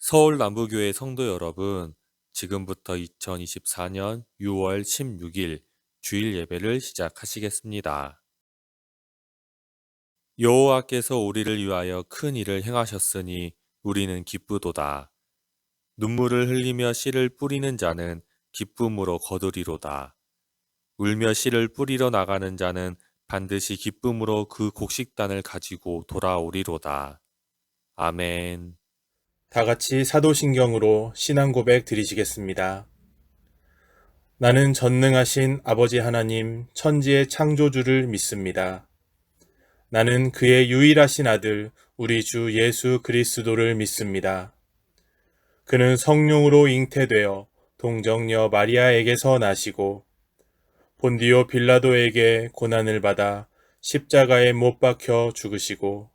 서울 남부교회 성도 여러분, 지금부터 2024년 6월 16일 주일 예배를 시작하시겠습니다. 여호와께서 우리를 위하여 큰 일을 행하셨으니 우리는 기쁘도다. 눈물을 흘리며 씨를 뿌리는 자는 기쁨으로 거두리로다. 울며 씨를 뿌리러 나가는 자는 반드시 기쁨으로 그 곡식단을 가지고 돌아오리로다. 아멘. 다 같이 사도신경으로 신앙 고백 드리시겠습니다. 나는 전능하신 아버지 하나님 천지의 창조주를 믿습니다. 나는 그의 유일하신 아들 우리 주 예수 그리스도를 믿습니다. 그는 성령으로 잉태되어 동정녀 마리아에게서 나시고 본디오 빌라도에게 고난을 받아 십자가에 못 박혀 죽으시고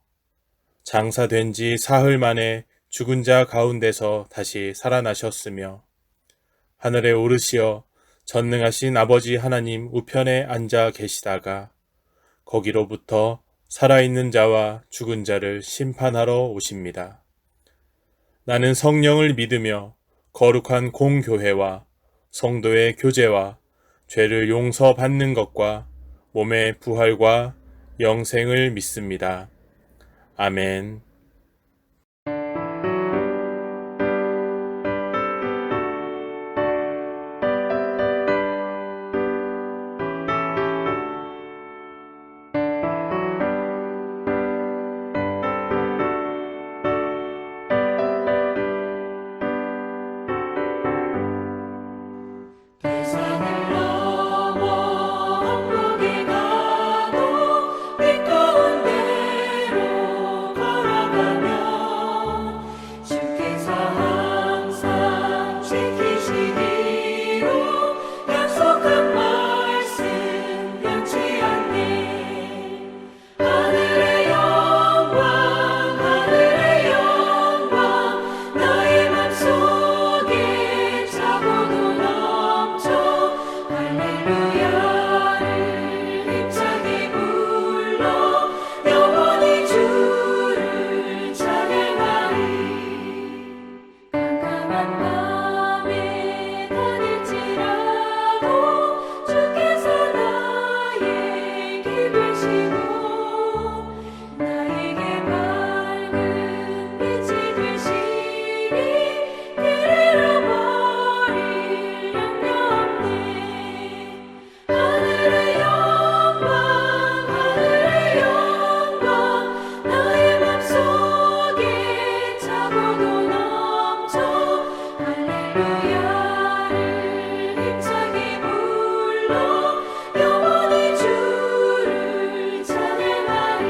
장사된 지 사흘 만에 죽은 자 가운데서 다시 살아나셨으며 하늘에 오르시어 전능하신 아버지 하나님 우편에 앉아 계시다가 거기로부터 살아있는 자와 죽은 자를 심판하러 오십니다. 나는 성령을 믿으며 거룩한 공교회와 성도의 교제와 죄를 용서받는 것과 몸의 부활과 영생을 믿습니다. 아멘. 세상을 넘어 한국에 가도 빛가운 대로 걸어가며 주께서 항상 지키시기로 약속한 말씀 변치 않네. 하늘의 영광 나의 맘속에 차고도 넘쳐 할렐루야를 힘차게 불러 영원히 주를 찬양하리. 깜깜한 밤에 다닐지라도 주께서 나의 길 되시고 나에게 밝은 빛이 되시니 길 잃어버릴 염려 없네. 하늘의 영광 나의 맘속에 차고도 넘쳐 할렐루야를 힘차게 불러 영원히 주를 찬양하리.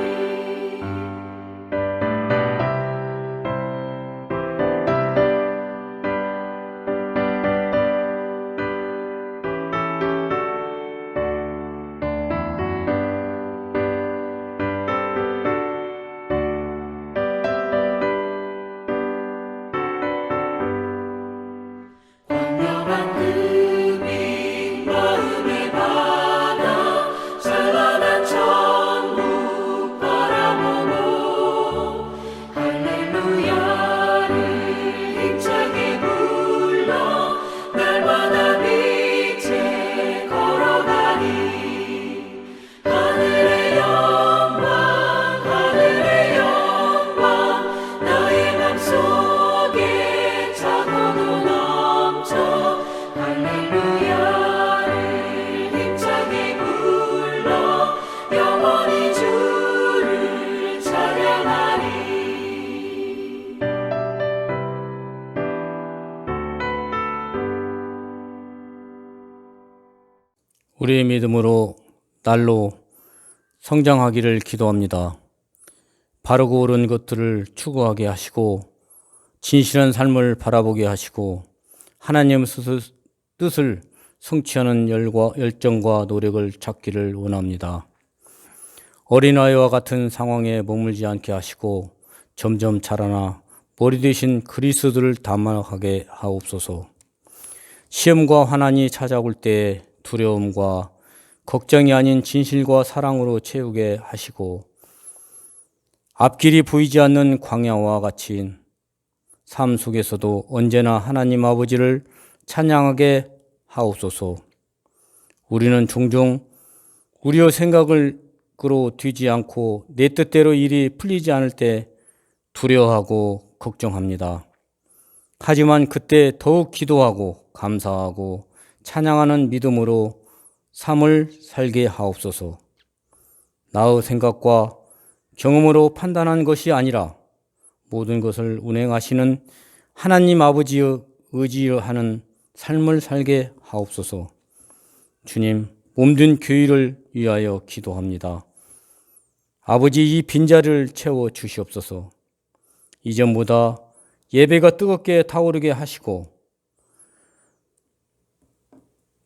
광명한 금이 마음에 받아 찬란한 천국 바라보고 할렐루야를 힘차게 불러 날마다 빛에 걸어가니. 하늘의 영광 나의 맘속에 차고도 넘쳐 할렐루야를 힘차게 불러 영원히 주를 찬양하리. 우리의 믿음으로 날로 성장하기를 기도합니다. 바르고 옳은 것들을 추구하게 하시고 진실한 삶을 바라보게 하시고 하나님의 뜻을 성취하는 열정과 노력을 찾기를 원합니다. 어린아이와 같은 상황에 머물지 않게 하시고 점점 자라나 머리 되신 그리스도를 닮아가게 하옵소서. 시험과 환난이 찾아올 때 두려움과 걱정이 아닌 진실과 사랑으로 채우게 하시고 앞길이 보이지 않는 광야와 같이 삶 속에서도 언제나 하나님 아버지를 찬양하게 하옵소서. 우리는 종종 우리의 생각을 그로 뒤지 않고 내 뜻대로 일이 풀리지 않을 때 두려워하고 걱정합니다. 하지만 그때 더욱 기도하고 감사하고 찬양하는 믿음으로 삶을 살게 하옵소서. 나의 생각과 경험으로 판단한 것이 아니라 모든 것을 운행하시는 하나님 아버지의 의지하는 삶을 살게 하옵소서. 주님, 몸된 교회를 위하여 기도합니다. 아버지, 이 빈자리를 채워 주시옵소서. 이전보다 예배가 뜨겁게 타오르게 하시고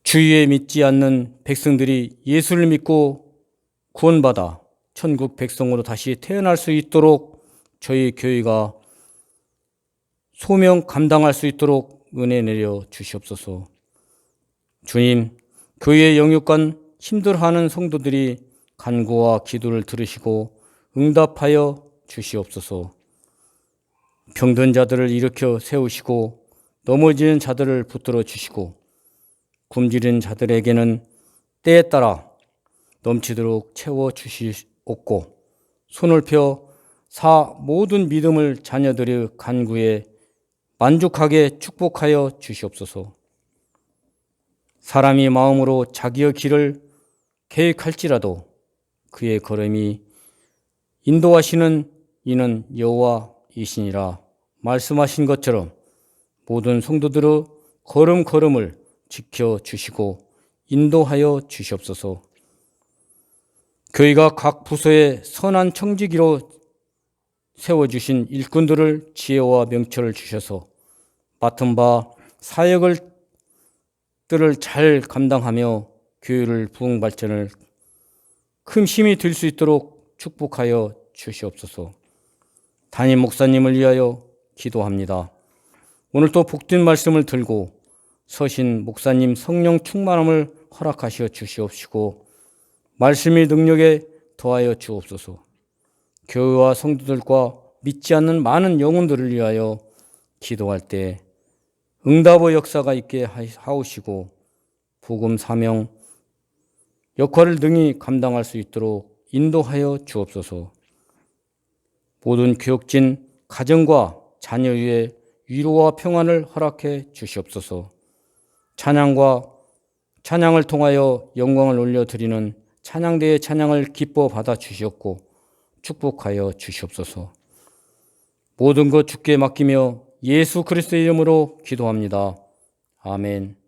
주위에 믿지 않는 백성들이 예수를 믿고 구원받아 천국 백성으로 다시 태어날 수 있도록 저희 교회가 소명 감당할 수 있도록 은혜 내려 주시옵소서. 주님, 교회의 영육간 힘들어하는 성도들이 간구와 기도를 들으시고 응답하여 주시옵소서. 병든 자들을 일으켜 세우시고 넘어지는 자들을 붙들어 주시고 굶주린 자들에게는 때에 따라 넘치도록 채워 주시옵고 손을 펴 모든 믿음을 자녀들의 간구에 만족하게 축복하여 주시옵소서. 사람이 마음으로 자기의 길을 계획할지라도 그의 걸음이 인도하시는 이는 여호와이시니라 말씀하신 것처럼 모든 성도들의 걸음걸음을 지켜주시고 인도하여 주시옵소서. 교회가 각 부서에 선한 청지기로 세워주신 일꾼들을 지혜와 명철을 주셔서 맡은 바 사역을 잘 감당하며 교회를 부흥 발전을 큰 힘이 될 수 있도록 축복하여 주시옵소서. 담임 목사님을 위하여 기도합니다. 오늘 또 복된 말씀을 들고 서신 목사님 성령 충만함을 허락하시어 주시옵시고 말씀의 능력에 더하여 주옵소서. 교회와 성도들과 믿지 않는 많은 영혼들을 위하여 기도할 때 응답의 역사가 있게 하옵시고 복음 사명 역할을 능히 감당할 수 있도록 인도하여 주옵소서. 모든 교역진 가정과 자녀 위에 위로와 평안을 허락해 주시옵소서. 찬양을 통하여 영광을 올려드리는 찬양대의 찬양을 기뻐 받아 주시옵고 축복하여 주시옵소서. 모든 것 주께 맡기며 예수 그리스도의 이름으로 기도합니다. 아멘.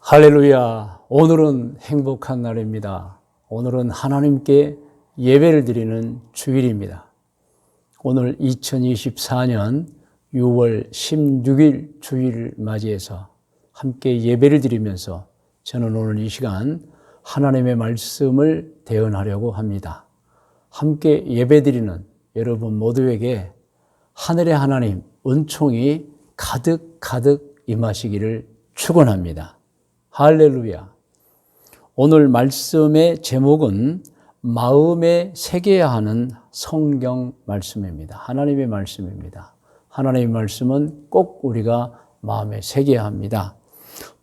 할렐루야. 오늘은 행복한 날입니다. 오늘은 하나님께 예배를 드리는 주일입니다. 오늘 2024년 6월 16일 주일을 맞이해서 함께 예배를 드리면서 저는 오늘 이 시간 하나님의 말씀을 대언하려고 합니다. 함께 예배 드리는 여러분 모두에게 하늘의 하나님 은총이 가득 임하시기를 축원합니다. 할렐루야. 오늘 말씀의 제목은 마음에 새겨야 하는 성경 말씀입니다. 하나님의 말씀입니다. 하나님의 말씀은 꼭 우리가 마음에 새겨야 합니다.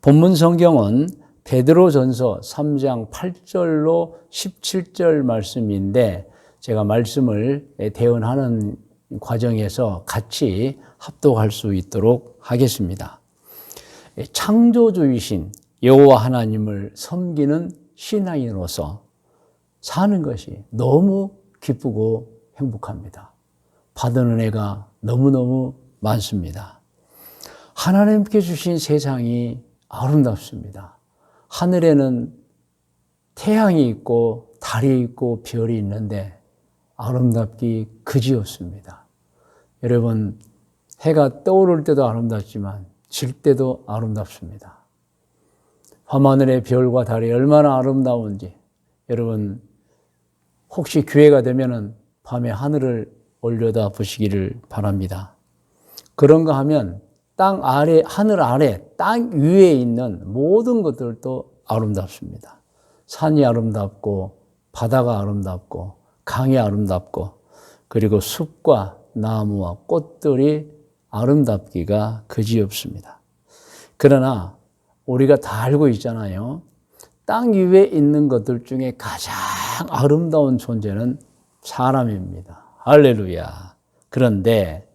본문 성경은 베드로전서 3장 8절로 17절 말씀인데 제가 말씀을 대언하는 과정에서 같이 합독할 수 있도록 하겠습니다. 창조주이신 여호와 하나님을 섬기는 신앙인으로서 사는 것이 너무 기쁘고 행복합니다. 받은 은혜가 너무너무 많습니다. 하나님께 주신 세상이 아름답습니다. 하늘에는 태양이 있고 달이 있고 별이 있는데 아름답기 그지없습니다. 여러분, 해가 떠오를 때도 아름답지만 질 때도 아름답습니다. 밤하늘의 별과 달이 얼마나 아름다운지 여러분 혹시 기회가 되면은 밤에 하늘을 올려다 보시기를 바랍니다. 그런가 하면 땅 아래, 하늘 아래, 땅 위에 있는 모든 것들도 아름답습니다. 산이 아름답고, 바다가 아름답고, 강이 아름답고, 그리고 숲과 나무와 꽃들이 아름답기가 그지없습니다. 그러나 우리가 다 알고 있잖아요. 땅 위에 있는 것들 중에 가장 아름다운 존재는 사람입니다. 할렐루야. 그런데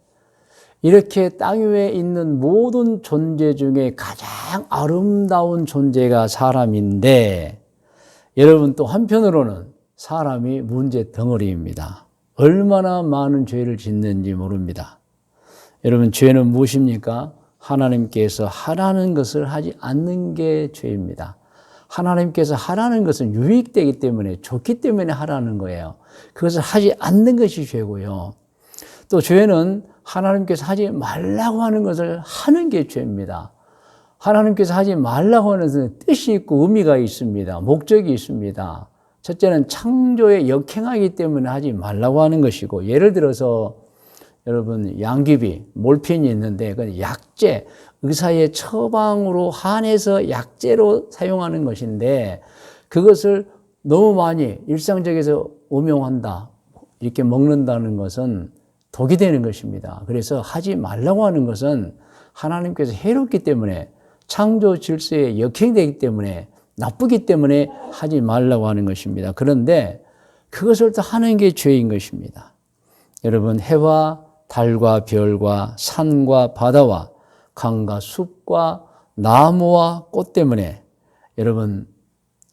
이렇게 땅 위에 있는 모든 존재 중에 가장 아름다운 존재가 사람인데, 여러분 또 한편으로는 사람이 문제 덩어리입니다. 얼마나 많은 죄를 짓는지 모릅니다. 여러분, 죄는 무엇입니까? 하나님께서 하라는 것을 하지 않는 게 죄입니다. 하나님께서 하라는 것은 유익되기 때문에, 좋기 때문에 하라는 거예요. 그것을 하지 않는 것이 죄고요. 또 죄는 하나님께서 하지 말라고 하는 것을 하는 게 죄입니다. 하나님께서 하지 말라고 하는 것은 뜻이 있고 의미가 있습니다. 목적이 있습니다. 첫째는 창조에 역행하기 때문에 하지 말라고 하는 것이고, 예를 들어서 여러분 양귀비, 몰핀이 있는데 그건 약제, 의사의 처방으로 한해서 약제로 사용하는 것인데, 그것을 너무 많이 일상적에서 음용한다, 이렇게 먹는다는 것은 독이 되는 것입니다. 그래서 하지 말라고 하는 것은 하나님께서 해롭기 때문에, 창조 질서에 역행되기 때문에, 나쁘기 때문에 하지 말라고 하는 것입니다. 그런데 그것을 또 하는 게 죄인 것입니다. 여러분, 해와 달과 별과 산과 바다와 강과 숲과 나무와 꽃 때문에 여러분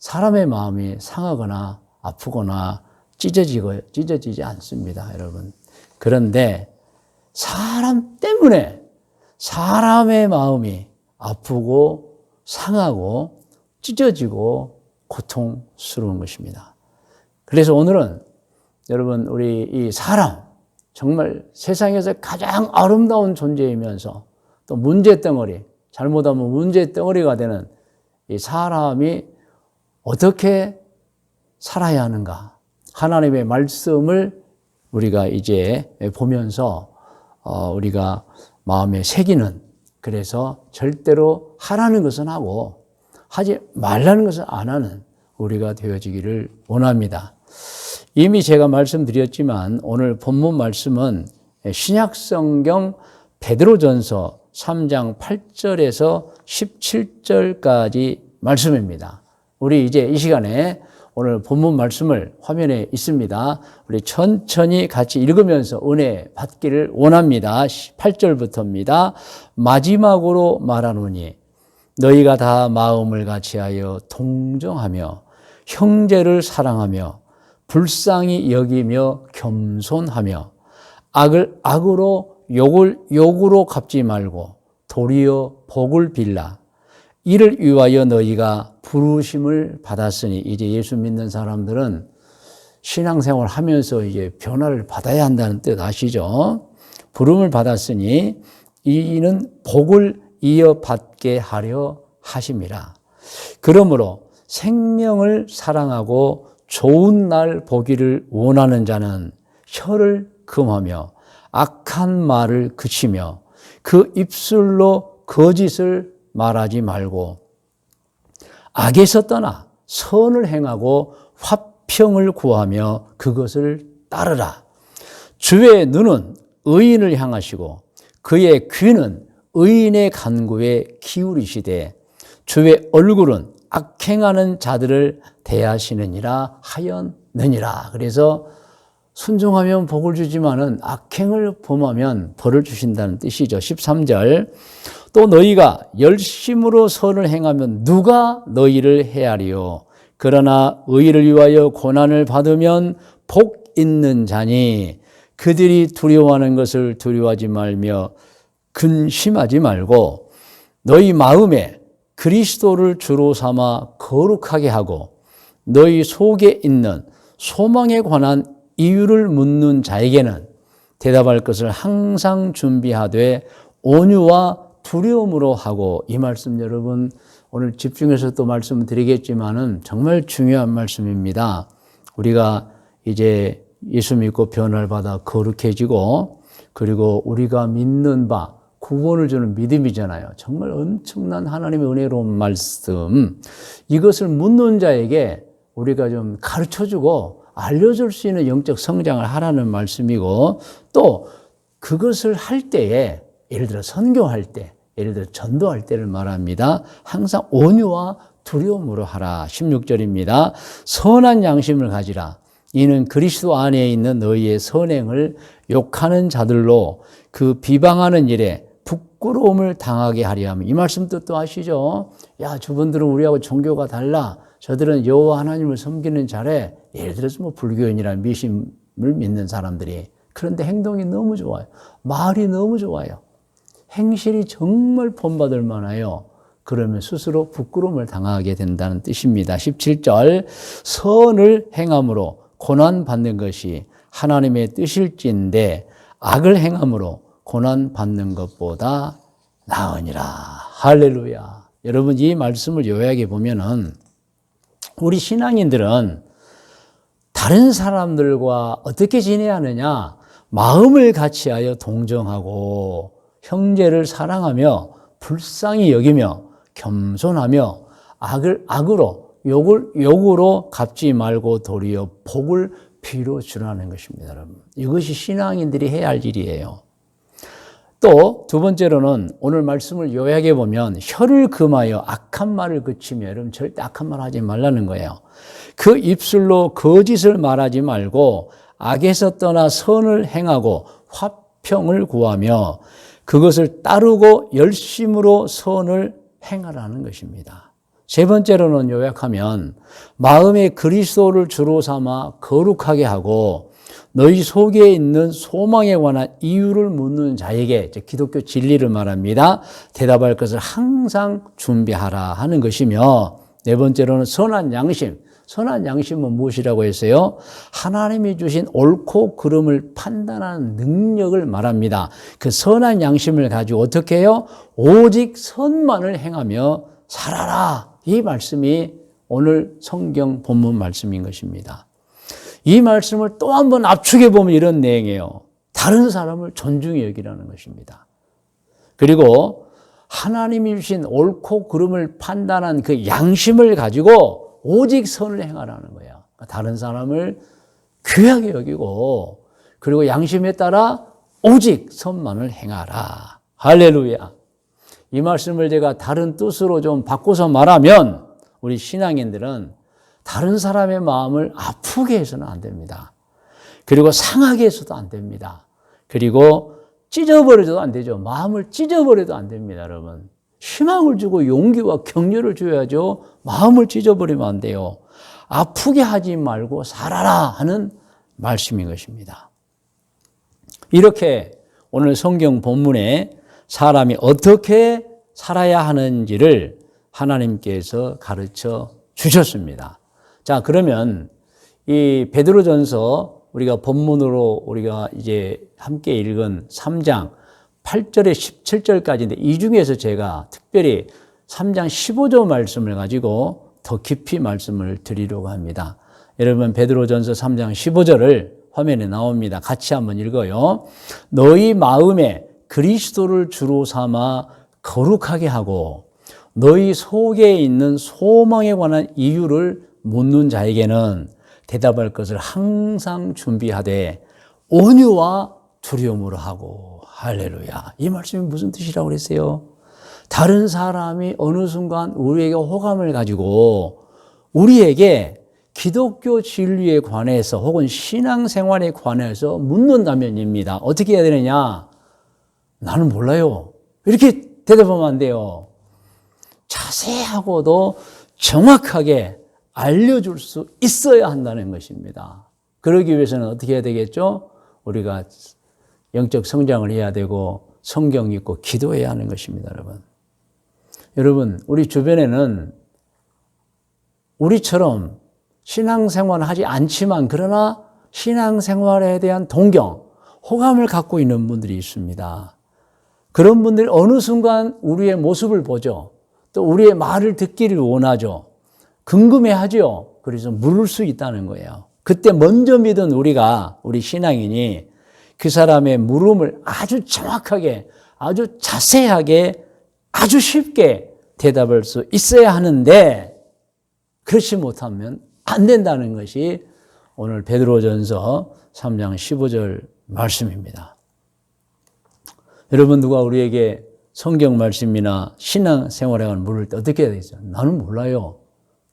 사람의 마음이 상하거나 아프거나 찢어지지 않습니다, 여러분. 그런데 사람 때문에 사람의 마음이 아프고 상하고 찢어지고 고통스러운 것입니다. 그래서 오늘은 여러분, 우리 이 사람, 정말 세상에서 가장 아름다운 존재이면서 또 문제덩어리, 잘못하면 문제덩어리가 되는 이 사람이 어떻게 살아야 하는가, 하나님의 말씀을 우리가 이제 보면서 우리가 마음에 새기는, 그래서 절대로 하라는 것은 하고 하지 말라는 것은 안 하는 우리가 되어지기를 원합니다. 이미 제가 말씀드렸지만 오늘 본문 말씀은 신약성경 베드로전서 3장 8절에서 17절까지 말씀입니다. 우리 이제 이 시간에 오늘 본문 말씀을 화면에 있습니다. 우리 천천히 같이 읽으면서 은혜 받기를 원합니다. 8절부터입니다. 마지막으로 말하노니 너희가 다 마음을 같이하여 동정하며 형제를 사랑하며 불쌍히 여기며 겸손하며 악을 악으로 욕을 욕으로 갚지 말고 도리어 복을 빌라. 이를 위하여 너희가 부르심을 받았으니, 이제 예수 믿는 사람들은 신앙생활 하면서 이제 변화를 받아야 한다는 뜻 아시죠? 부름을 받았으니 이는 복을 이어받게 하려 하심이라. 그러므로 생명을 사랑하고 좋은 날 보기를 원하는 자는 혀를 금하며 악한 말을 그치며 그 입술로 거짓을 말하지 말고 악에서 떠나 선을 행하고 화평을 구하며 그것을 따르라. 주의 눈은 의인을 향하시고 그의 귀는 의인의 간구에 기울이시되 주의 얼굴은 악행하는 자들을 대하시느니라 하였느니라. 그래서 순종하면 복을 주지만은 악행을 범하면 벌을 주신다는 뜻이죠. 13절. 또 너희가 열심으로 선을 행하면 누가 너희를 헤아리요. 그러나 의를 위하여 고난을 받으면 복 있는 자니 그들이 두려워하는 것을 두려워하지 말며 근심하지 말고 너희 마음에 그리스도를 주로 삼아 거룩하게 하고 너희 속에 있는 소망에 관한 이유를 묻는 자에게는 대답할 것을 항상 준비하되 온유와 두려움으로 하고. 이 말씀 여러분 오늘 집중해서 또 말씀을 드리겠지만은 정말 중요한 말씀입니다. 우리가 이제 예수 믿고 변화를 받아 거룩해지고 그리고 우리가 믿는 바, 구원을 주는 믿음이잖아요. 정말 엄청난 하나님의 은혜로운 말씀. 이것을 묻는 자에게 우리가 좀 가르쳐주고 알려줄 수 있는 영적 성장을 하라는 말씀이고, 또 그것을 할 때에, 예를 들어 선교할 때, 예를 들어 전도할 때를 말합니다. 항상 온유와 두려움으로 하라. 16절입니다. 선한 양심을 가지라. 이는 그리스도 안에 있는 너희의 선행을 욕하는 자들로 그 비방하는 일에 부끄러움을 당하게 하려 함. 이 말씀 뜻도 아시죠? 야, 저분들은 우리하고 종교가 달라. 저들은 여호와 하나님을 섬기는 자래. 예를 들어서 뭐 불교인이나 미신을 믿는 사람들이. 그런데 행동이 너무 좋아요. 말이 너무 좋아요. 행실이 정말 본받을 만해요. 그러면 스스로 부끄러움을 당하게 된다는 뜻입니다. 17절, 선을 행함으로 고난받는 것이 하나님의 뜻일진데 악을 행함으로 고난받는 것보다 나으니라. 할렐루야. 여러분, 이 말씀을 요약해 보면은 우리 신앙인들은 다른 사람들과 어떻게 지내야 하느냐, 마음을 같이하여 동정하고 형제를 사랑하며 불쌍히 여기며 겸손하며 악을 악으로 욕을 욕으로 갚지 말고 도리어 복을 비로 주라는 것입니다. 여러분, 이것이 신앙인들이 해야 할 일이에요. 또 두 번째로는 오늘 말씀을 요약해 보면 혀를 금하여 악한 말을 그치며, 여러분 절대 악한 말 하지 말라는 거예요. 그 입술로 거짓을 말하지 말고 악에서 떠나 선을 행하고 화평을 구하며 그것을 따르고 열심으로 선을 행하라는 것입니다. 세 번째로는 요약하면 마음에 그리스도를 주로 삼아 거룩하게 하고 너희 속에 있는 소망에 관한 이유를 묻는 자에게, 기독교 진리를 말합니다, 대답할 것을 항상 준비하라 하는 것이며, 네 번째로는 선한 양심. 선한 양심은 무엇이라고 했어요? 하나님이 주신 옳고 그름을 판단하는 능력을 말합니다. 그 선한 양심을 가지고 어떻게 해요? 오직 선만을 행하며 살아라. 이 말씀이 오늘 성경 본문 말씀인 것입니다. 이 말씀을 또 한 번 압축해 보면 이런 내용이에요. 다른 사람을 존중히 여기라는 것입니다. 그리고 하나님이 주신 옳고 그름을 판단한 그 양심을 가지고 오직 선을 행하라는 거예요. 다른 사람을 귀하게 여기고, 그리고 양심에 따라 오직 선만을 행하라. 할렐루야. 이 말씀을 제가 다른 뜻으로 좀 바꿔서 말하면, 우리 신앙인들은 다른 사람의 마음을 아프게 해서는 안 됩니다. 그리고 상하게 해서도 안 됩니다. 그리고 찢어버려도 안 되죠. 마음을 찢어버려도 안 됩니다, 여러분. 희망을 주고 용기와 격려를 줘야죠. 마음을 찢어버리면 안 돼요. 아프게 하지 말고 살아라 하는 말씀인 것입니다. 이렇게 오늘 성경 본문에 사람이 어떻게 살아야 하는지를 하나님께서 가르쳐 주셨습니다. 자, 그러면 이 베드로전서 우리가 본문으로 우리가 이제 함께 읽은 3장 8절에 17절까지인데, 이 중에서 제가 특별히 3장 15절 말씀을 가지고 더 깊이 말씀을 드리려고 합니다. 여러분, 베드로전서 3장 15절을 화면에 나옵니다. 같이 한번 읽어요. 너희 마음에 그리스도를 주로 삼아 거룩하게 하고 너희 속에 있는 소망에 관한 이유를 묻는 자에게는 대답할 것을 항상 준비하되 온유와 두려움으로 하고. 할렐루야. 이 말씀이 무슨 뜻이라고 그랬어요? 다른 사람이 어느 순간 우리에게 호감을 가지고 우리에게 기독교 진리에 관해서 혹은 신앙생활에 관해서 묻는다면입니다. 어떻게 해야 되느냐? 나는 몰라요. 이렇게 대답하면 안 돼요. 자세하고도 정확하게 알려줄 수 있어야 한다는 것입니다. 그러기 위해서는 어떻게 해야 되겠죠? 우리가 영적 성장을 해야 되고 성경 읽고 기도해야 하는 것입니다, 여러분. 여러분, 우리 주변에는 우리처럼 신앙생활을 하지 않지만 그러나 신앙생활에 대한 동경, 호감을 갖고 있는 분들이 있습니다. 그런 분들이 어느 순간 우리의 모습을 보죠. 또 우리의 말을 듣기를 원하죠. 궁금해하죠. 그래서 물을 수 있다는 거예요. 그때 먼저 믿은 우리 신앙인이 그 사람의 물음을 아주 정확하게, 아주 자세하게, 아주 쉽게 대답할 수 있어야 하는데 그렇지 못하면 안 된다는 것이 오늘 베드로전서 3장 15절 말씀입니다. 여러분, 누가 우리에게 성경 말씀이나 신앙 생활에 물을 때 어떻게 해야 되겠어요? 나는 몰라요.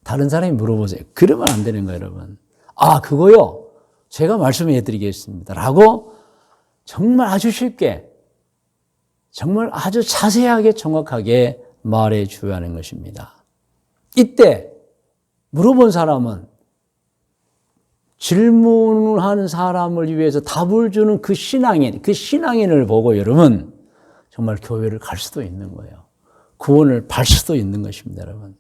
다른 사람이 물어보세요. 그러면 안 되는 거예요, 여러분. 아, 그거요? 제가 말씀해 드리겠습니다. 라고 정말 아주 쉽게, 정말 아주 자세하게 정확하게 말해 줘야 하는 것입니다. 이때 물어본 사람은 질문하는 사람을 위해서 답을 주는 그 신앙인을 보고 여러분 정말 교회를 갈 수도 있는 거예요. 구원을 받을 수도 있는 것입니다, 여러분.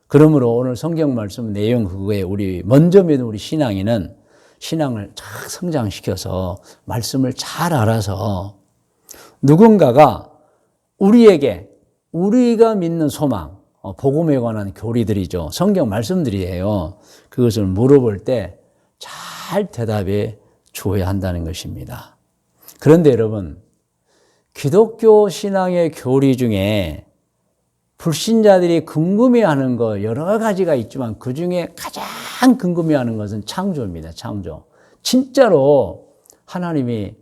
그러므로 오늘 성경 말씀 내용 그거에 우리 먼저 믿는 우리 신앙인은 신앙을 잘 성장시켜서 말씀을 잘 알아서 누군가가 우리에게 우리가 믿는 소망, 복음에 관한 교리들이죠. 성경 말씀들이에요. 그것을 물어볼 때 잘 대답해 줘야 한다는 것입니다. 그런데 여러분, 기독교 신앙의 교리 중에 불신자들이 궁금해하는 거 여러 가지가 있지만 그 중에 가장 궁금해하는 것은 창조입니다. 창조. 진짜로 하나님이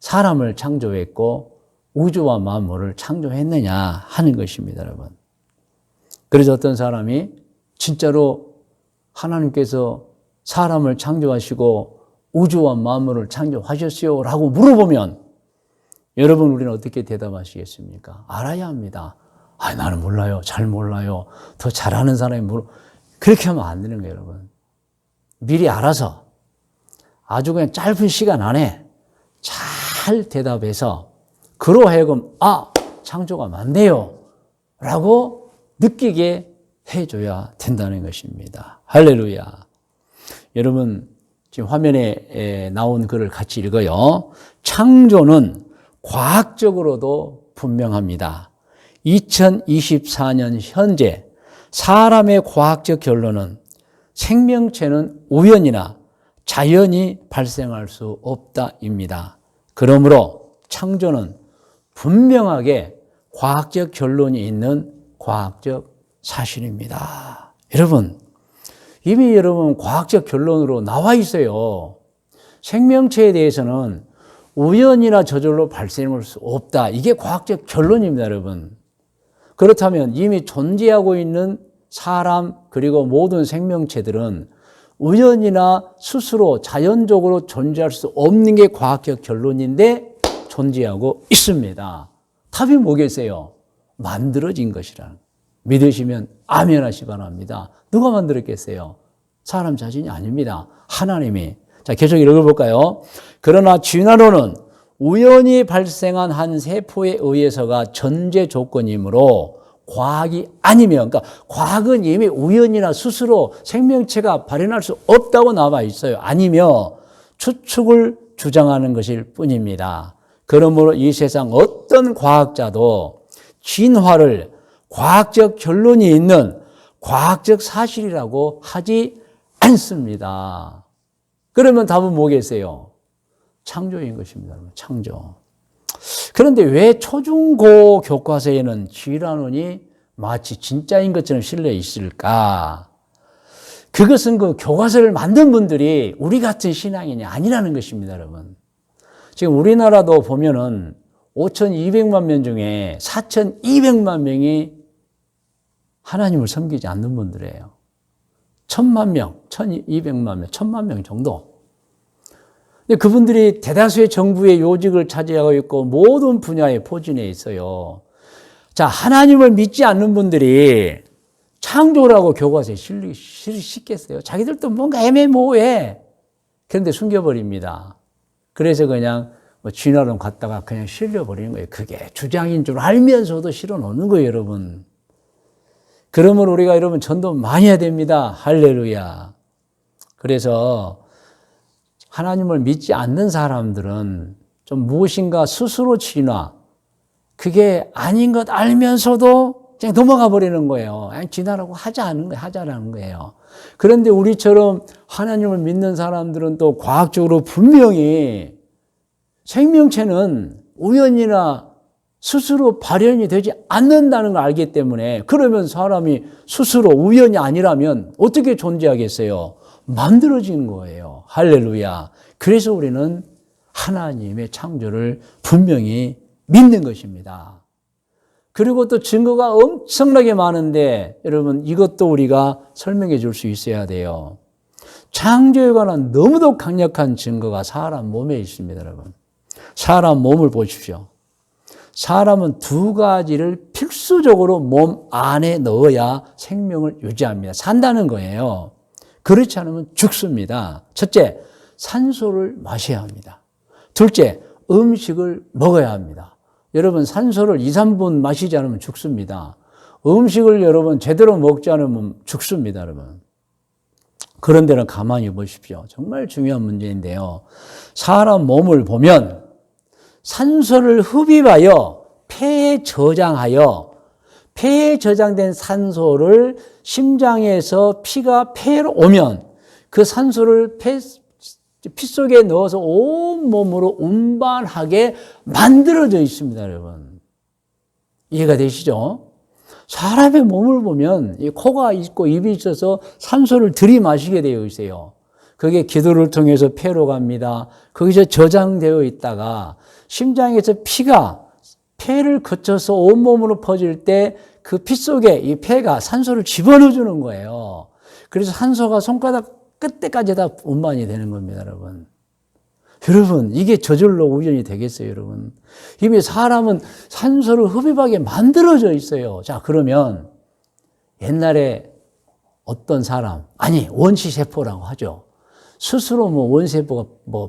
사람을 창조했고 우주와 만물을 창조했느냐 하는 것입니다, 여러분. 그래서 어떤 사람이 진짜로 하나님께서 사람을 창조하시고 우주와 만물을 창조하셨어요? 라고 물어보면 여러분, 우리는 어떻게 대답하시겠습니까? 알아야 합니다. 아, 나는 몰라요. 잘 몰라요. 더 잘하는 사람이 그렇게 하면 안 되는 거예요, 여러분. 미리 알아서 아주 그냥 짧은 시간 안에 잘 대답해서 그로 하여금 창조가 맞네요 라고 느끼게 해줘야 된다는 것입니다. 할렐루야. 여러분, 지금 화면에 나온 글을 같이 읽어요. 창조는 과학적으로도 분명합니다. 2024년 현재 사람의 과학적 결론은 생명체는 우연이나 자연이 발생할 수 없다입니다. 그러므로 창조는 분명하게 과학적 결론이 있는 과학적 사실입니다. 여러분, 이미 여러분 과학적 결론으로 나와 있어요. 생명체에 대해서는 우연이나 저절로 발생할 수 없다. 이게 과학적 결론입니다, 여러분. 그렇다면 이미 존재하고 있는 사람 그리고 모든 생명체들은 우연이나 스스로 자연적으로 존재할 수 없는 게 과학적 결론인데 존재하고 있습니다. 답이 뭐겠어요? 만들어진 것이라는. 믿으시면 아멘 하시 바랍니다. 누가 만들었겠어요? 사람 자신이 아닙니다. 하나님이. 자, 계속 읽어볼까요? 그러나 진화론은 우연히 발생한 한 세포에 의해서가 전제 조건이므로 과학이 아니면, 그러니까 과학은 이미 우연이나 스스로 생명체가 발현할 수 없다고 나와 있어요. 아니며 추측을 주장하는 것일 뿐입니다. 그러므로 이 세상 어떤 과학자도 진화를 과학적 결론이 있는 과학적 사실이라고 하지 않습니다. 그러면 답은 뭐겠어요? 창조인 것입니다. 창조. 그런데 왜 초중고 교과서에는 진화론이 마치 진짜인 것처럼 실려 있을까? 그것은 그 교과서를 만든 분들이 우리 같은 신앙인이 아니라는 것입니다, 여러분. 지금 우리나라도 보면은 5,200만 명 중에 4,200만 명이 하나님을 섬기지 않는 분들이에요. 1,000만 명, 1,200만 명, 1,000만 명 정도. 근데 그분들이 대다수의 정부의 요직을 차지하고 있고 모든 분야에 포진해 있어요. 자, 하나님을 믿지 않는 분들이 창조라고 교과서에 실겠어요? 자기들도 뭔가 애매모호해. 그런데 숨겨버립니다. 그래서 그냥 진화론 갖다가 그냥 실려버리는 거예요. 그게 주장인 줄 알면서도 실어놓는 거예요, 여러분. 그러면 우리가 여러분 전도 많이 해야 됩니다. 할렐루야. 그래서 하나님을 믿지 않는 사람들은 좀 무엇인가 스스로 진화, 그게 아닌 것 알면서도 그냥 넘어가 버리는 거예요. 그냥 진화라고 하자라는 거예요. 그런데 우리처럼 하나님을 믿는 사람들은 또 과학적으로 분명히 생명체는 우연이나 스스로 발현이 되지 않는다는 걸 알기 때문에 그러면 사람이 스스로 우연이 아니라면 어떻게 존재하겠어요? 만들어진 거예요. 할렐루야. 그래서 우리는 하나님의 창조를 분명히 믿는 것입니다. 그리고 또 증거가 엄청나게 많은데 여러분 이것도 우리가 설명해 줄 수 있어야 돼요. 창조에 관한 너무도 강력한 증거가 사람 몸에 있습니다, 여러분. 사람 몸을 보십시오. 사람은 두 가지를 필수적으로 몸 안에 넣어야 생명을 유지합니다. 산다는 거예요. 그렇지 않으면 죽습니다. 첫째, 산소를 마셔야 합니다. 둘째, 음식을 먹어야 합니다. 여러분 산소를 2, 3분 마시지 않으면 죽습니다. 음식을 여러분 제대로 먹지 않으면 죽습니다, 여러분. 그런데는 가만히 보십시오. 정말 중요한 문제인데요. 사람 몸을 보면 산소를 흡입하여 폐에 저장하여 폐에 저장된 산소를 심장에서 피가 폐로 오면 그 산소를 피 속에 넣어서 온 몸으로 운반하게 만들어져 있습니다, 여러분. 이해가 되시죠? 사람의 몸을 보면 이 코가 있고 입이 있어서 산소를 들이마시게 되어 있어요. 그게 기도를 통해서 폐로 갑니다. 거기서 저장되어 있다가 심장에서 피가 폐를 거쳐서 온몸으로 퍼질 때 그 피 속에 이 폐가 산소를 집어넣어 주는 거예요. 그래서 산소가 손가락 끝에까지 다 운반이 되는 겁니다, 여러분. 여러분, 이게 저절로 우연이 되겠어요, 여러분? 이미 사람은 산소를 흡입하게 만들어져 있어요. 자, 그러면 옛날에 어떤 사람, 아니, 원시세포라고 하죠. 스스로 원세포가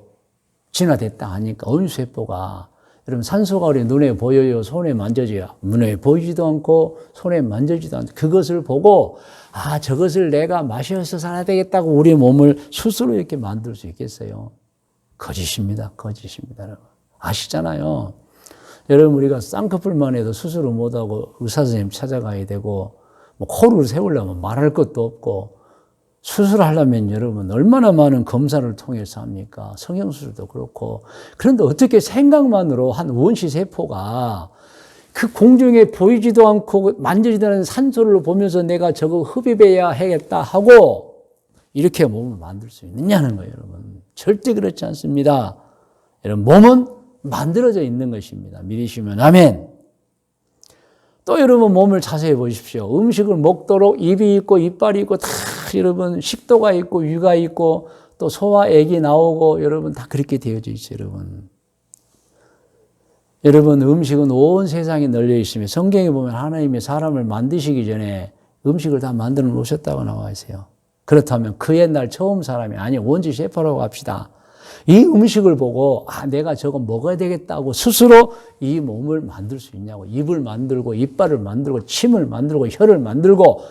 진화됐다 하니까 원시세포가 여러분 산소가 우리 눈에 보여요, 손에 만져져요. 눈에 보이지도 않고 손에 만져지도 않고 그것을 보고 아, 저것을 내가 마셔서 살아야 되겠다고 우리 몸을 스스로 이렇게 만들 수 있겠어요? 거짓입니다. 거짓입니다. 여러분. 아시잖아요. 여러분 우리가 쌍꺼풀만 해도 수술을 못하고 의사 선생님 찾아가야 되고 코를 세우려면 말할 것도 없고 수술하려면 여러분 얼마나 많은 검사를 통해서 합니까? 성형수술도 그렇고. 그런데 어떻게 생각만으로 한 원시세포가 그 공중에 보이지도 않고 만지지도 않는 산소를 보면서 내가 저거 흡입해야 하겠다 하고 이렇게 몸을 만들 수 있느냐는 거예요, 여러분. 절대 그렇지 않습니다. 여러분, 몸은 만들어져 있는 것입니다. 믿으시면 아멘. 또 여러분 몸을 자세히 보십시오. 음식을 먹도록 입이 있고 이빨이 있고 다 여러분 식도가 있고 위가 있고 또 소화액이 나오고 여러분 다 그렇게 되어져 있어요, 여러분. 여러분 음식은 온 세상에 널려 있으며 성경에 보면 하나님이 사람을 만드시기 전에 음식을 다 만들어 놓으셨다고 나와 있어요. 그렇다면 그 옛날 처음 사람이 아니 원시 셰프라고 합시다. 이 음식을 보고 아 내가 저거 먹어야 되겠다고 스스로 이 몸을 만들 수 있냐고. 입을 만들고 이빨을 만들고 침을 만들고 혀를 만들고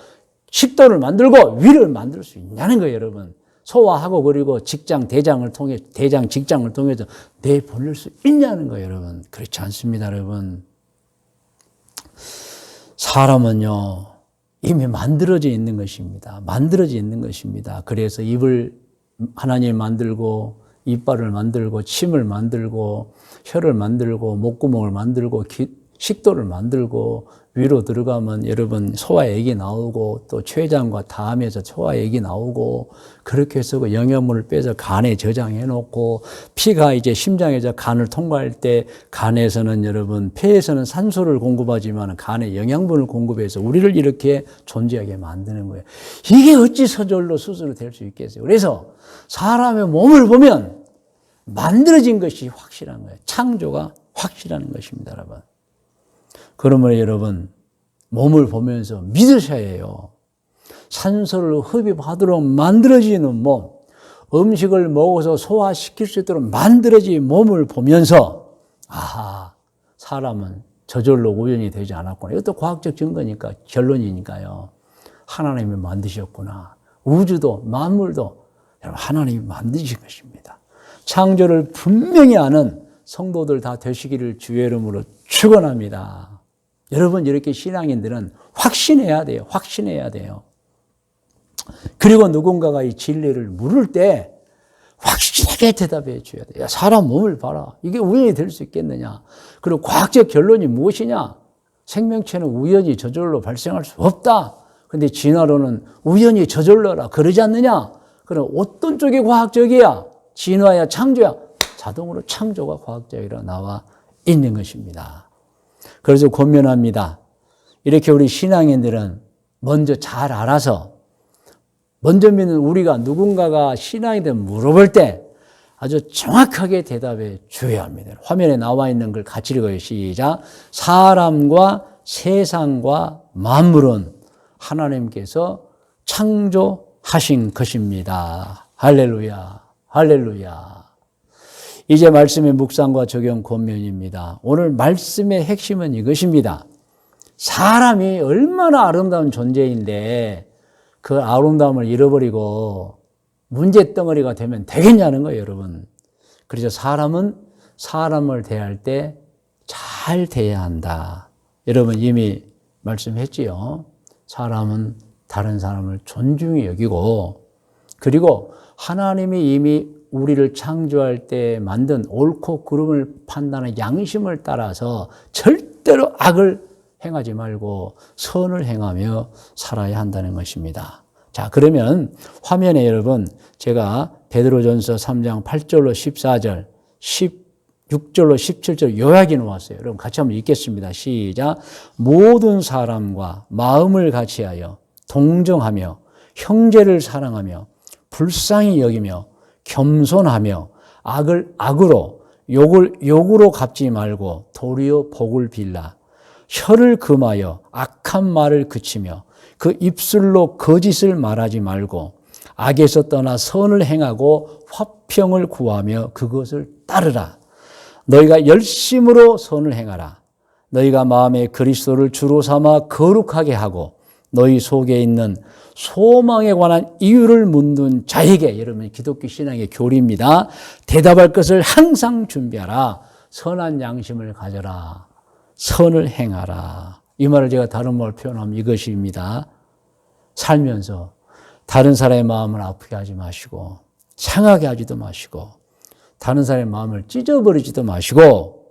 식도를 만들고 위를 만들 수 있냐는 거예요, 여러분. 소화하고 그리고 대장을 통해서 내보낼 수 있냐는 거예요, 여러분. 그렇지 않습니다, 여러분. 사람은요 이미 만들어져 있는 것입니다. 만들어져 있는 것입니다. 그래서 입을 하나님이 만들고 이빨을 만들고 침을 만들고 혀를 만들고 목구멍을 만들고 식도를 만들고 위로 들어가면 여러분 소화액이 나오고 또 췌장과 담에서 소화액이 나오고 그렇게 해서 그 영양분을 빼서 간에 저장해 놓고 피가 이제 심장에서 간을 통과할 때 간에서는 여러분 폐에서는 산소를 공급하지만 간에 영양분을 공급해서 우리를 이렇게 존재하게 만드는 거예요. 이게 어찌 저절로 스스로 될 수 있겠어요? 그래서 사람의 몸을 보면 만들어진 것이 확실한 거예요. 창조가 확실한 것입니다, 여러분. 그러므로 여러분 몸을 보면서 믿으셔야 해요. 산소를 흡입하도록 만들어지는 몸, 음식을 먹어서 소화시킬 수 있도록 만들어진 몸을 보면서 아하, 사람은 저절로 우연이 되지 않았구나. 이것도 과학적 증거니까 결론이니까요. 하나님이 만드셨구나. 우주도 만물도 하나님이 만드신 것입니다. 창조를 분명히 아는 성도들 다 되시기를 주의 이름으로 축원합니다. 여러분 이렇게 신앙인들은 확신해야 돼요. 확신해야 돼요. 그리고 누군가가 이 진리를 물을 때 확실하게 대답해 줘야 돼. 야, 사람 몸을 봐라. 이게 우연이 될 수 있겠느냐. 그리고 과학적 결론이 무엇이냐. 생명체는 우연히 저절로 발생할 수 없다. 근데 진화론은 우연히 저절로라 그러지 않느냐. 그럼 어떤 쪽이 과학적이야? 진화야 창조야? 자동으로 창조가 과학적이라 나와 있는 것입니다. 그래서 권면합니다. 이렇게 우리 신앙인들은 먼저 잘 알아서 먼저 믿는 우리가 누군가가 신앙인들 물어볼 때 아주 정확하게 대답해 줘야 합니다. 화면에 나와 있는 걸 같이 읽어요. 시작. 사람과 세상과 만물은 하나님께서 창조하신 것입니다. 할렐루야. 할렐루야. 이제 말씀의 묵상과 적용 권면입니다. 오늘 말씀의 핵심은 이것입니다. 사람이 얼마나 아름다운 존재인데 그 아름다움을 잃어버리고 문제덩어리가 되면 되겠냐는 거예요, 여러분. 그래서 사람은 사람을 대할 때 잘 대해야 한다. 여러분 이미 말씀했지요. 사람은 다른 사람을 존중히 여기고 그리고 하나님이 이미 우리를 창조할 때 만든 옳고 그름을 판단하는 양심을 따라서 절대로 악을 행하지 말고 선을 행하며 살아야 한다는 것입니다. 자, 그러면 화면에 여러분 제가 베드로전서 3장 8절로 14절, 16절로 17절 요약이 놓았어요. 여러분 같이 한번 읽겠습니다. 시작. 모든 사람과 마음을 같이하여 동정하며 형제를 사랑하며 불쌍히 여기며 겸손하며 악을 악으로 욕을 욕으로 갚지 말고 도리어 복을 빌라. 혀를 금하여 악한 말을 그치며 그 입술로 거짓을 말하지 말고 악에서 떠나 선을 행하고 화평을 구하며 그것을 따르라. 너희가 열심으로 선을 행하라. 너희가 마음에 그리스도를 주로 삼아 거룩하게 하고 너희 속에 있는 소망에 관한 이유를 묻는 자에게, 여러분 기독교 신앙의 교리입니다. 대답할 것을 항상 준비하라. 선한 양심을 가져라. 선을 행하라. 이 말을 제가 다른 말로 표현하면 이것입니다. 살면서 다른 사람의 마음을 아프게 하지 마시고 상하게 하지도 마시고 다른 사람의 마음을 찢어버리지도 마시고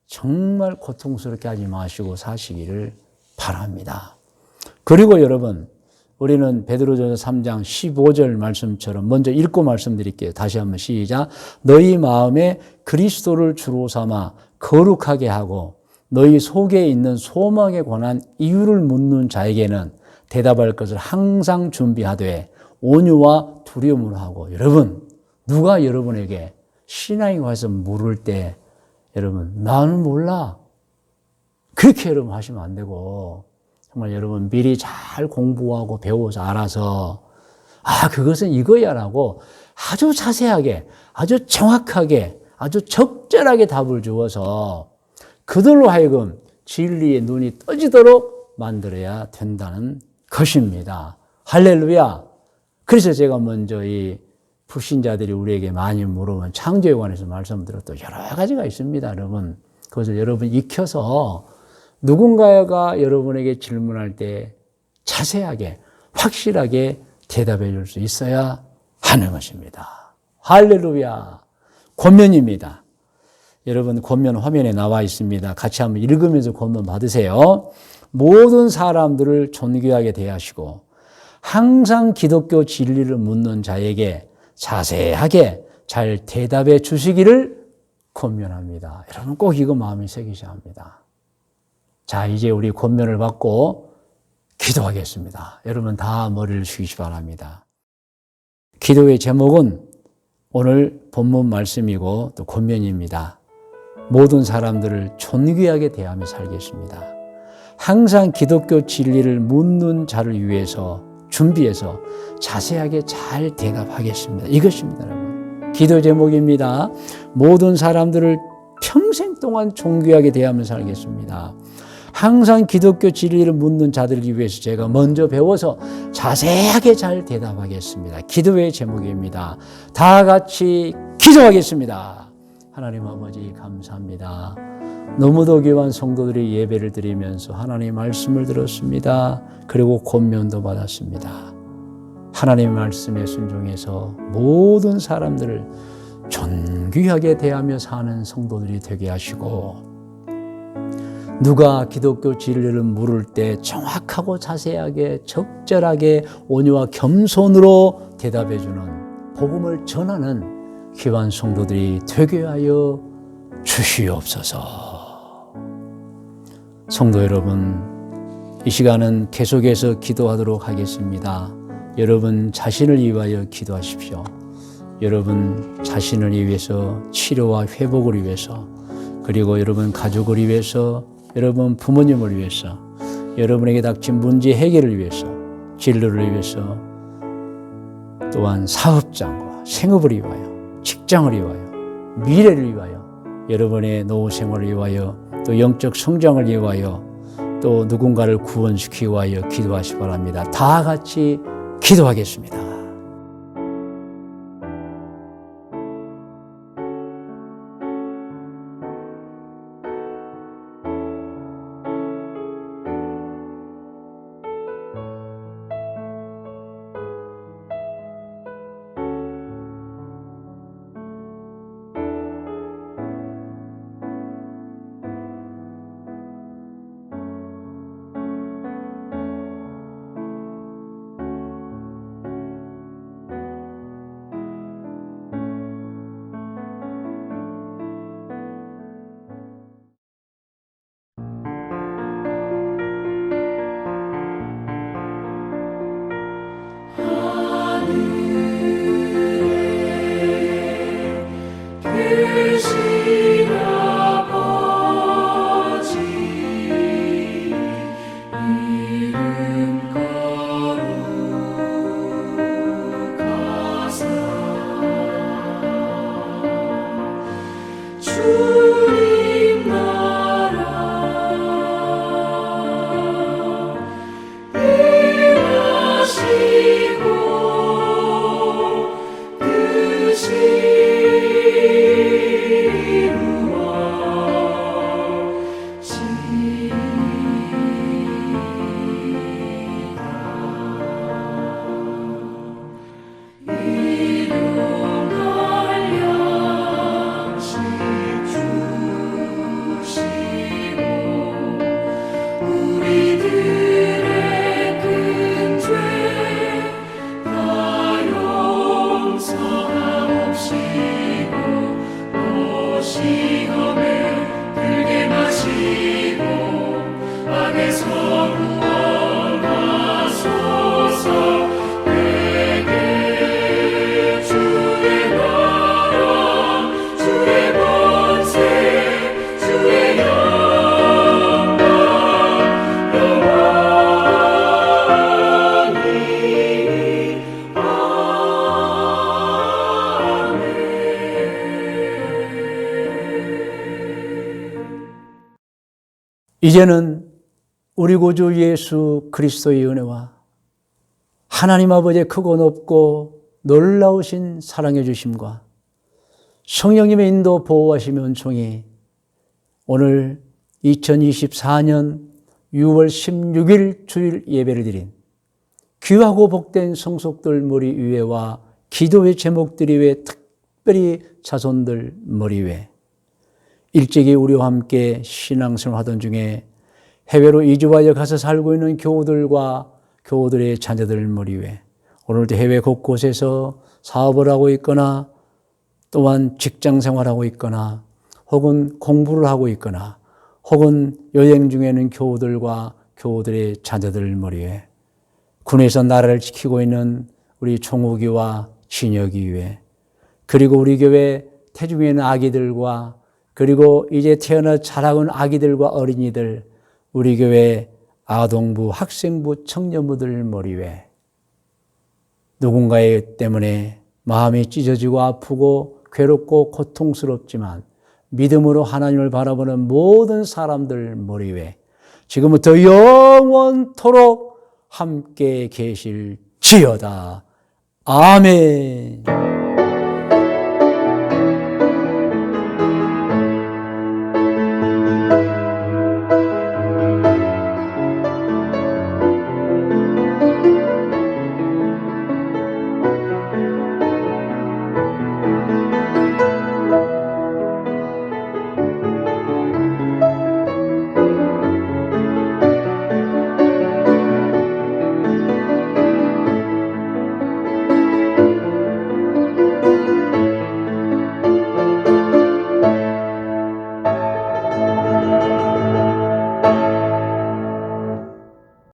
정말 고통스럽게 하지 마시고 사시기를 바랍니다. 그리고 여러분 우리는 베드로전서 3장 15절 말씀처럼 먼저 읽고 말씀드릴게요. 다시 한번 시작. 너희 마음에 그리스도를 주로 삼아 거룩하게 하고 너희 속에 있는 소망에 관한 이유를 묻는 자에게는 대답할 것을 항상 준비하되 온유와 두려움으로 하고. 여러분 누가 여러분에게 신앙에 관해서 물을 때 여러분 나는 몰라 그렇게 여러분 하시면 안 되고 정말 여러분 미리 잘 공부하고 배워서 알아서 그것은 이거야 라고 아주 자세하게 아주 정확하게 아주 적절하게 답을 주어서 그들로 하여금 진리의 눈이 떠지도록 만들어야 된다는 것입니다. 할렐루야. 그래서 제가 먼저 이 불신자들이 우리에게 많이 물어본 창조에 관해서 말씀드렸던 여러 가지가 있습니다. 여러분 그것을 여러분 익혀서 누군가가 여러분에게 질문할 때 자세하게 확실하게 대답해 줄 수 있어야 하는 것입니다. 할렐루야. 권면입니다. 여러분 권면 화면에 나와 있습니다. 같이 한번 읽으면서 권면 받으세요. 모든 사람들을 존귀하게 대하시고 항상 기독교 진리를 묻는 자에게 자세하게 잘 대답해 주시기를 권면합니다. 여러분 꼭 이거 마음에 새기셔야 합니다. 자, 이제 우리 권면을 받고 기도하겠습니다. 여러분 다 머리를 숙이시 바랍니다. 기도의 제목은 오늘 본문 말씀이고 또 권면입니다. 모든 사람들을 존귀하게 대하며 살겠습니다. 항상 기독교 진리를 묻는 자를 위해서 준비해서 자세하게 잘 대답하겠습니다. 이것입니다, 여러분. 기도 제목입니다. 모든 사람들을 평생 동안 존귀하게 대하며 살겠습니다. 항상 기독교 진리를 묻는 자들을 위해서 제가 먼저 배워서 자세하게 잘 대답하겠습니다. 기도의 제목입니다. 다 같이 기도하겠습니다. 하나님 아버지 감사합니다. 너무도 귀한 성도들이 예배를 드리면서 하나님 말씀을 들었습니다. 그리고 권면도 받았습니다. 하나님의 말씀에 순종해서 모든 사람들을 존귀하게 대하며 사는 성도들이 되게 하시고, 누가 기독교 진리를 물을 때 정확하고 자세하게 적절하게 온유와 겸손으로 대답해주는 복음을 전하는 귀한 성도들이 되게 하여 주시옵소서. 성도 여러분, 이 시간은 계속해서 기도하도록 하겠습니다. 여러분 자신을 위하여 기도하십시오. 여러분 자신을 위해서, 치료와 회복을 위해서, 그리고 여러분 가족을 위해서, 여러분 부모님을 위해서, 여러분에게 닥친 문제 해결을 위해서, 진로를 위해서, 또한 사업장과 생업을 위하여, 직장을 위하여, 미래를 위하여, 여러분의 노후 생활을 위하여, 또 영적 성장을 위하여, 또 누군가를 구원시키기 위하여 기도하시기 바랍니다. 다 같이 기도하겠습니다. 계신 아버지 이름 거룩하사 주님 나라 임하시고 뜻이 우리들의 큰 죄 다 용서하옵시고 시험에 들게 마시고 악에서 구원하소서. 내게 주의 나라 주의 권세 주의 영광 영원히 이제는 우리 구주 예수 그리스도의 은혜와 하나님 아버지의 크고 높고 놀라우신 사랑해 주심과 성령님의 인도 보호하시며 은총이 오늘 2024년 6월 16일 주일 예배를 드린 귀하고 복된 성속들 머리 위에와 기도의 제목들 위에, 특별히 자손들 머리 위에, 일찍이 우리와 함께 신앙생활하던 중에 해외로 이주하여 가서 살고 있는 교우들과 교우들의 자녀들 머리 위에, 오늘도 해외 곳곳에서 사업을 하고 있거나 또한 직장 생활하고 있거나 혹은 공부를 하고 있거나 혹은 여행 중에는 교우들과 교우들의 자녀들 머리 위에, 군에서 나라를 지키고 있는 우리 종욱이와 진혁이 위에, 그리고 우리 교회 태중에 있는 아기들과 그리고 이제 태어나 자라고 있는 아기들과 어린이들, 우리 교회 아동부, 학생부, 청년부들 머리 위에 누군가의 때문에 마음이 찢어지고 아프고 괴롭고 고통스럽지만 믿음으로 하나님을 바라보는 모든 사람들 머리 위에 지금부터 영원토록 함께 계실지어다. 아멘.